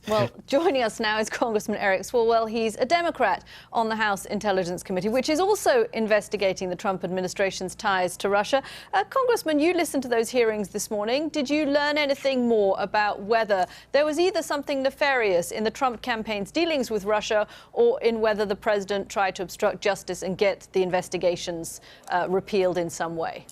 minutes. Well, joining us now is Congressman Eric Swalwell. He's a Democrat on the House Intelligence Committee, which is also investigating the Trump administration's ties to Russia. Congressman, you listened to those hearings this morning. Did you learn anything more about whether there was either something nefarious in the Trump campaign's dealings with Russia or in whether the president tried to obstruct justice and get the investigations repealed in some way?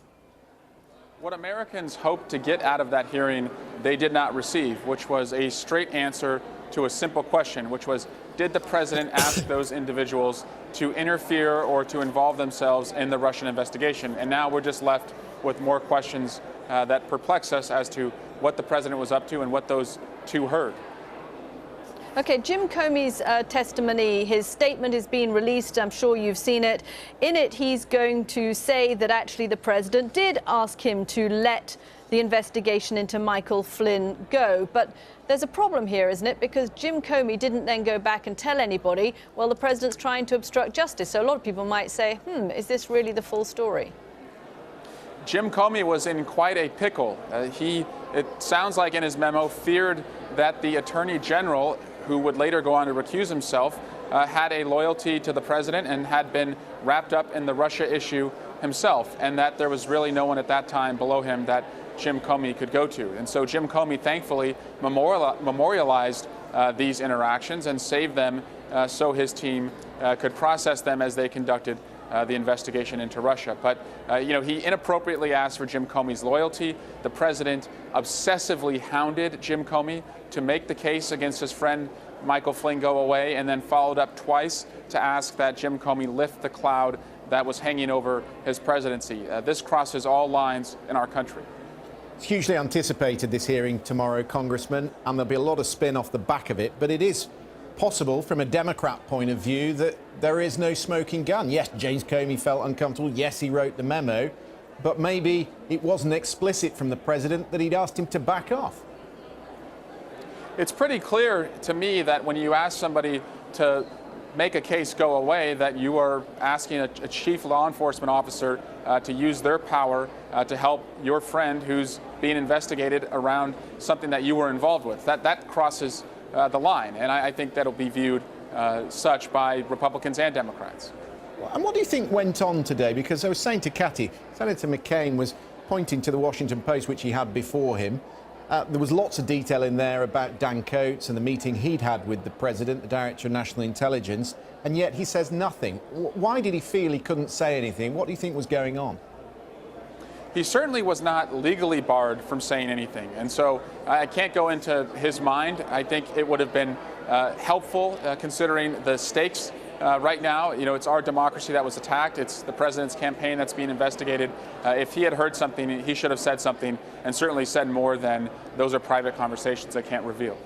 What Americans hoped to get out of that hearing, they did not receive, which was a straight answer to a simple question, which was, did the president ask those individuals to interfere or to involve themselves in the Russian investigation? And now we're just left with more questions that perplex us as to what the president was up to and what those two heard. OK, Jim Comey's testimony, his statement is being released. I'm sure you've seen it. In it, he's going to say that actually the president did ask him to let the investigation into Michael Flynn go. But there's a problem here, isn't it? Because Jim Comey didn't then go back and tell anybody, well, the president's trying to obstruct justice. So a lot of people might say, is this really the full story? Jim Comey was in quite a pickle. It sounds like in his memo, feared that the attorney general, who would later go on to recuse himself, had a loyalty to the president and had been wrapped up in the Russia issue himself, and that there was really no one at that time below him that Jim Comey could go to. And so Jim Comey thankfully memorialized these interactions and saved them so his team could process them as they conducted the investigation into Russia. But, he inappropriately asked for Jim Comey's loyalty. The president obsessively hounded Jim Comey to make the case against his friend Michael Flynn go away, and then followed up twice to ask that Jim Comey lift the cloud that was hanging over his presidency. This crosses all lines in our country. It's hugely anticipated, this hearing tomorrow, Congressman, and there'll be a lot of spin off the back of it. But it is possible, from a Democrat point of view, that there is no smoking gun. Yes, James Comey felt uncomfortable. Yes, he wrote the memo. But maybe it wasn't explicit from the president that he'd asked him to back off. It's pretty clear to me that when you ask somebody to make a case go away, that you are asking a chief law enforcement officer to use their power to help your friend who's being investigated around something that you were involved with. That crosses the line, and I think that'll be viewed such by Republicans and Democrats. And what do you think went on today? Because I was saying to Cathy, Senator McCain was pointing to the Washington Post, which he had before him. There was lots of detail in there about Dan Coates and the meeting he'd had with the president, the director of national intelligence, and yet he says nothing. Why did he feel he couldn't say anything? What do you think was going on? He certainly was not legally barred from saying anything, and so I can't go into his mind. I think it would have been helpful considering the stakes right now. It's our democracy that was attacked. It's the president's campaign that's being investigated. If he had heard something, he should have said something, and certainly said more than those are private conversations I can't reveal.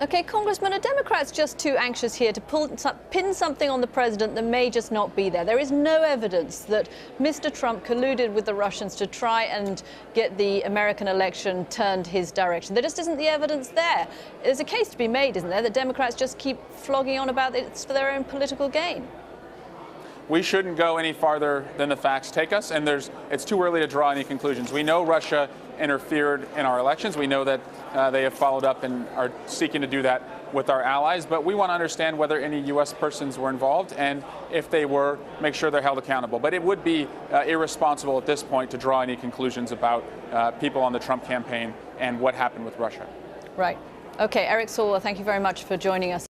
OK, Congressman, are Democrats just too anxious here to pin something on the president that may just not be there? There is no evidence that Mr. Trump colluded with the Russians to try and get the American election turned his direction. There just isn't the evidence there. There's a case to be made, isn't there, that Democrats just keep flogging on about it for their own political gain? We shouldn't go any farther than the facts take us, and it's too early to draw any conclusions. We know Russia interfered in our elections. We know that they have followed up and are seeking to do that with our allies, but we want to understand whether any U.S. persons were involved, and if they were, make sure they're held accountable. But it would be irresponsible at this point to draw any conclusions about people on the Trump campaign and what happened with Russia. Right. OK, Eric Swalwell, thank you very much for joining us.